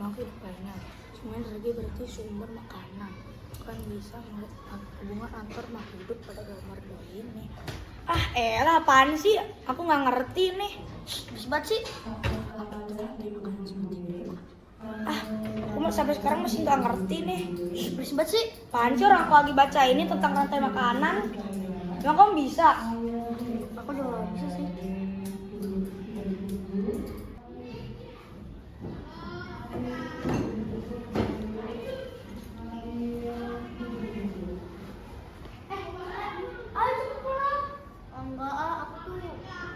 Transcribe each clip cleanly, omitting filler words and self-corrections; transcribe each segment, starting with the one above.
Aku banyak. Semuanya energi berarti sumber makanan. Kan bisa melihat hubungan antar makhluk hidup pada gambar 2 ini. Ah, elah apaan sih? Aku nggak ngerti nih. Berisik banget sih. Ah, aku sampai sekarang masih nggak ngerti nih. Berisik banget sih. Apaan sih orang aku lagi baca ini tentang rantai makanan? Emang kamu bisa? Aku juga nggak bisa sih. Enggak aku tuh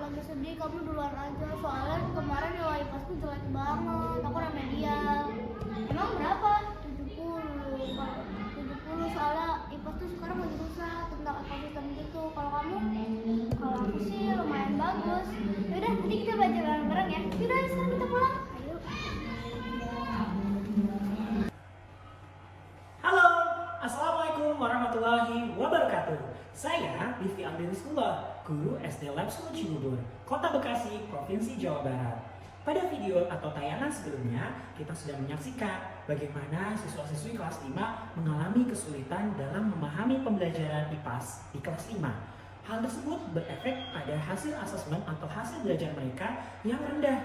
lagi sedih, kamu duluan aja. Soalnya kemarin nilai IPAS tuh jelek banget, aku remedial. Emang berapa? 70 soalnya IPAS tuh sekarang lagi susah tentang ekosistem gitu. Kalau kamu? Kalau aku sih lumayan bagus. Yaudah, nanti kita belajar bareng-bareng ya. Yaudah, sekarang kita pulang. Ayo. Halo, Assalamualaikum warahmatullahi wabarakatuh. Saya Rifki Abdullah, guru SD Lab School Cibubur, Kota Bekasi, Provinsi Jawa Barat. Pada video atau tayangan sebelumnya, kita sudah menyaksikan bagaimana siswa-siswi kelas 5 mengalami kesulitan dalam memahami pembelajaran IPAS di kelas 5. Hal tersebut berefek pada hasil asesmen atau hasil belajar mereka yang rendah.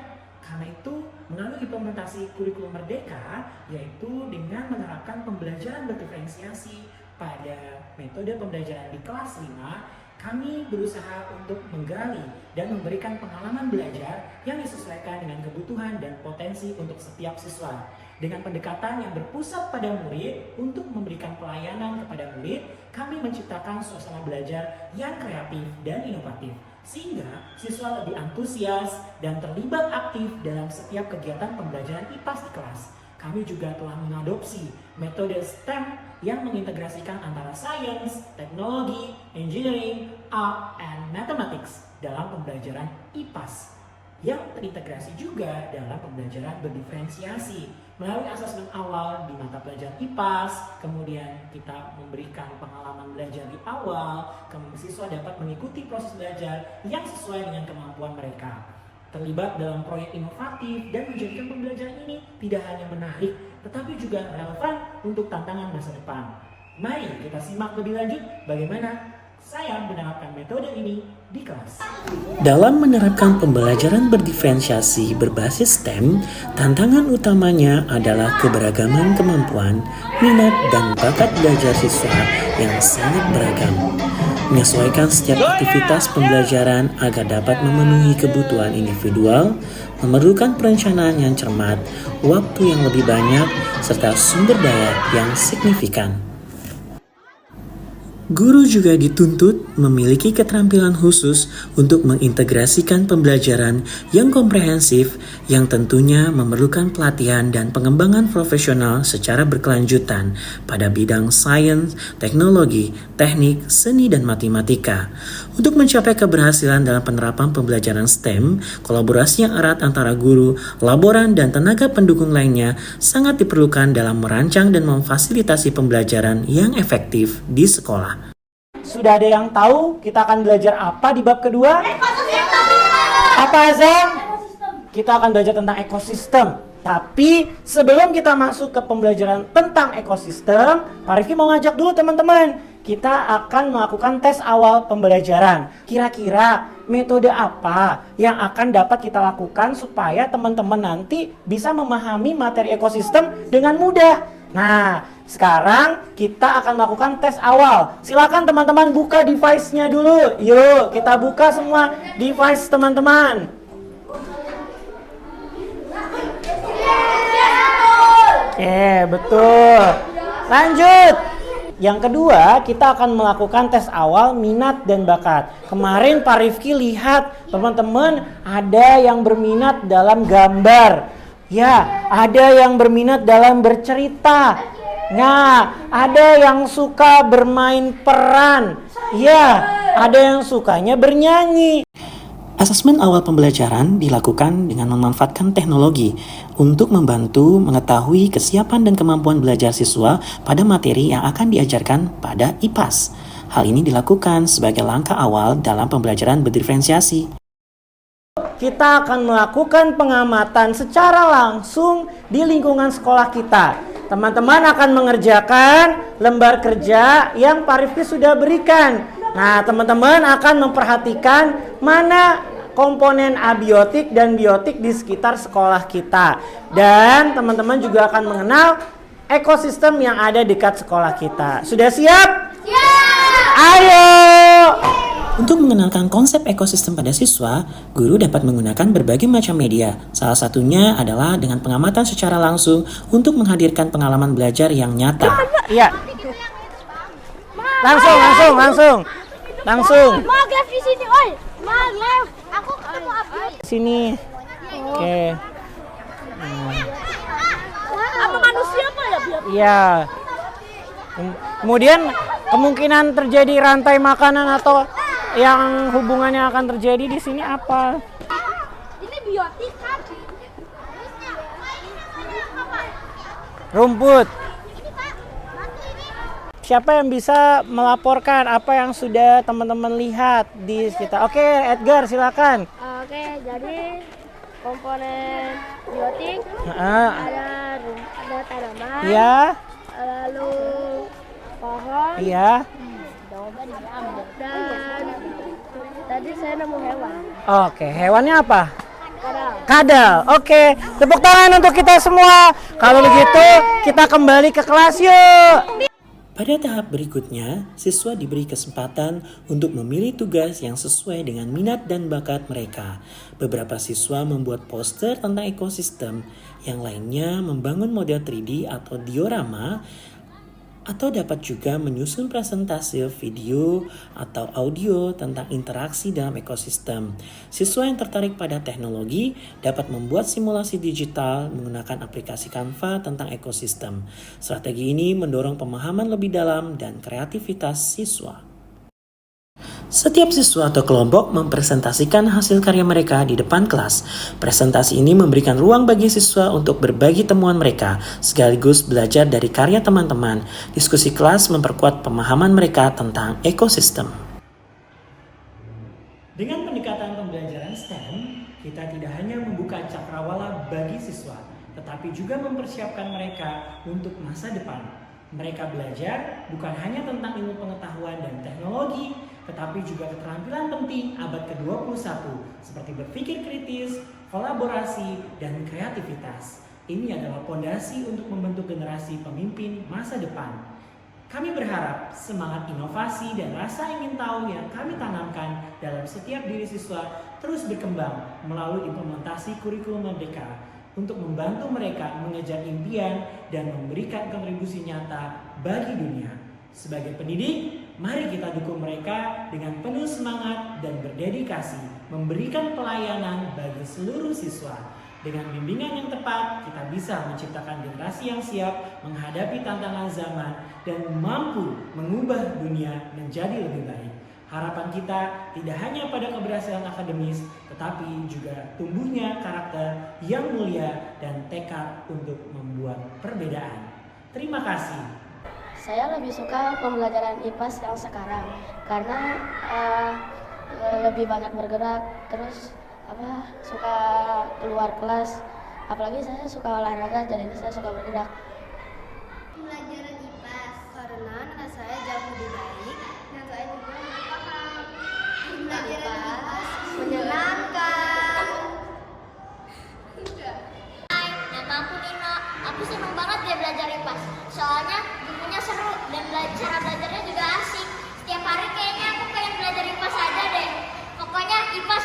Karena itu, melalui implementasi kurikulum merdeka, yaitu dengan menerapkan pembelajaran berdiferensiasi pada metode pembelajaran di kelas 5, kami berusaha untuk menggali dan memberikan pengalaman belajar yang disesuaikan dengan kebutuhan dan potensi untuk setiap siswa. Dengan pendekatan yang berpusat pada murid untuk memberikan pelayanan kepada murid, kami menciptakan suasana belajar yang kreatif dan inovatif, sehingga siswa lebih antusias dan terlibat aktif dalam setiap kegiatan pembelajaran IPAS di kelas. Kami juga telah mengadopsi metode STEM yang mengintegrasikan antara sains, teknologi, engineering, art, and mathematics dalam pembelajaran IPAS, yang terintegrasi juga dalam pembelajaran berdiferensiasi melalui asesmen awal di mata pelajaran IPAS. Kemudian kita memberikan pengalaman belajar di awal, kemudian siswa dapat mengikuti proses belajar yang sesuai dengan kemampuan mereka, terlibat dalam proyek inovatif, dan menjadikan pembelajaran ini tidak hanya menarik tetapi juga relevan untuk tantangan masa depan. Mari kita simak lebih lanjut bagaimana saya menerapkan metode ini di kelas. Dalam menerapkan pembelajaran berdiferensiasi berbasis STEM, tantangan utamanya adalah keberagaman kemampuan, minat, dan bakat belajar siswa yang sangat beragam. Menyesuaikan setiap aktivitas pembelajaran agar dapat memenuhi kebutuhan individual memerlukan perencanaan yang cermat, waktu yang lebih banyak, serta sumber daya yang signifikan. Guru juga dituntut memiliki keterampilan khusus untuk mengintegrasikan pembelajaran yang komprehensif yang tentunya memerlukan pelatihan dan pengembangan profesional secara berkelanjutan pada bidang sains, teknologi, teknik, seni, dan matematika. Untuk mencapai keberhasilan dalam penerapan pembelajaran STEM, kolaborasi yang erat antara guru, laboran, dan tenaga pendukung lainnya sangat diperlukan dalam merancang dan memfasilitasi pembelajaran yang efektif di sekolah. Sudah ada yang tahu kita akan belajar apa di bab kedua? Apa Azam? Kita akan belajar tentang ekosistem. Tapi sebelum kita masuk ke pembelajaran tentang ekosistem, Pak Rifki mau ngajak dulu teman-teman. Kita akan melakukan tes awal pembelajaran. Kira-kira metode apa yang akan dapat kita lakukan supaya teman-teman nanti bisa memahami materi ekosistem dengan mudah? Nah, sekarang kita akan melakukan tes awal. Silakan teman-teman buka device-nya dulu. Yuk, kita buka semua device teman-teman. Betul. Lanjut. Yang kedua, kita akan melakukan tes awal minat dan bakat. Kemarin Pak Rifki lihat teman-teman ada yang berminat dalam gambar. Ya, ada yang berminat dalam bercerita. Nah, ada yang suka bermain peran. Ya, ada yang sukanya bernyanyi. Asesmen awal pembelajaran dilakukan dengan memanfaatkan teknologi untuk membantu mengetahui kesiapan dan kemampuan belajar siswa pada materi yang akan diajarkan pada IPAS. Hal ini dilakukan sebagai langkah awal dalam pembelajaran berdiferensiasi. kita akan melakukan pengamatan secara langsung di lingkungan sekolah kita. Teman-teman akan mengerjakan lembar kerja yang Pak Rifki sudah berikan. Nah, teman-teman akan memperhatikan mana komponen abiotik dan biotik di sekitar sekolah kita. Dan teman-teman juga akan mengenal ekosistem yang ada dekat sekolah kita. Sudah siap? Siap! Ayo! Untuk mengenalkan konsep ekosistem pada siswa, guru dapat menggunakan berbagai macam media. Salah satunya adalah dengan pengamatan secara langsung untuk menghadirkan pengalaman belajar yang nyata. Iya. Langsung. Maglev di sini, oi. Maglev. Aku ketemu Abi. Sini. Oke. Apa manusia apa ya, Biar? Iya. Kemudian kemungkinan terjadi rantai makanan atau yang hubungannya akan terjadi di sini apa? Ini biotik kan? Rumput. Ini Pak, batu ini. Siapa yang bisa melaporkan apa yang sudah teman-teman lihat di sekitar? Oke, Edgar silakan. Oke, jadi komponen biotik Heeh. ada tanaman, Iya. lalu pohon, Iya. dan tadi saya nemu hewan. Oke, hewannya apa? Kadal. Kadal. Oke, tepuk tangan untuk kita semua. Kalau begitu, kita kembali ke kelas yuk. Pada tahap berikutnya, siswa diberi kesempatan untuk memilih tugas yang sesuai dengan minat dan bakat mereka. Beberapa siswa membuat poster tentang ekosistem, yang lainnya membangun model 3D atau diorama, atau dapat juga menyusun presentasi video atau audio tentang interaksi dalam ekosistem. Siswa yang tertarik pada teknologi dapat membuat simulasi digital menggunakan aplikasi Canva tentang ekosistem. Strategi ini mendorong pemahaman lebih dalam dan kreativitas siswa. Setiap siswa atau kelompok mempresentasikan hasil karya mereka di depan kelas. Presentasi ini memberikan ruang bagi siswa untuk berbagi temuan mereka, sekaligus belajar dari karya teman-teman. Diskusi kelas memperkuat pemahaman mereka tentang ekosistem. Dengan pendekatan pembelajaran STEM, kita tidak hanya membuka cakrawala bagi siswa, tetapi juga mempersiapkan mereka untuk masa depan. Mereka belajar bukan hanya tentang ilmu pengetahuan dan teknologi, tetapi juga keterampilan penting abad ke-21 seperti berpikir kritis, kolaborasi, dan kreativitas. Ini adalah fondasi untuk membentuk generasi pemimpin masa depan. Kami berharap semangat inovasi dan rasa ingin tahu yang kami tanamkan dalam setiap diri siswa terus berkembang melalui implementasi kurikulum Merdeka untuk membantu mereka mengejar impian dan memberikan kontribusi nyata bagi dunia. Sebagai pendidik, mari kita dukung mereka dengan penuh semangat dan berdedikasi, memberikan pelayanan bagi seluruh siswa. Dengan bimbingan yang tepat, kita bisa menciptakan generasi yang siap menghadapi tantangan zaman dan mampu mengubah dunia menjadi lebih baik. Harapan kita tidak hanya pada keberhasilan akademis, tetapi juga tumbuhnya karakter yang mulia dan tekad untuk membuat perbedaan. Terima kasih. Saya lebih suka pembelajaran IPAS yang sekarang karena lebih banyak bergerak, terus suka keluar kelas, apalagi saya suka olahraga, jadi saya suka bergerak. Pembelajaran IPAS karena nilai saya jauh lebih baik dan saya juga lebih paham. Pembelajaran IPAS menyenangkan. Hai, nama aku Nino. Aku senang banget dia belajar IPAS. Soalnya bukunya seru dan cara belajarnya juga asik. Setiap hari kayaknya aku pengen belajar IPAS aja deh. Pokoknya IPAS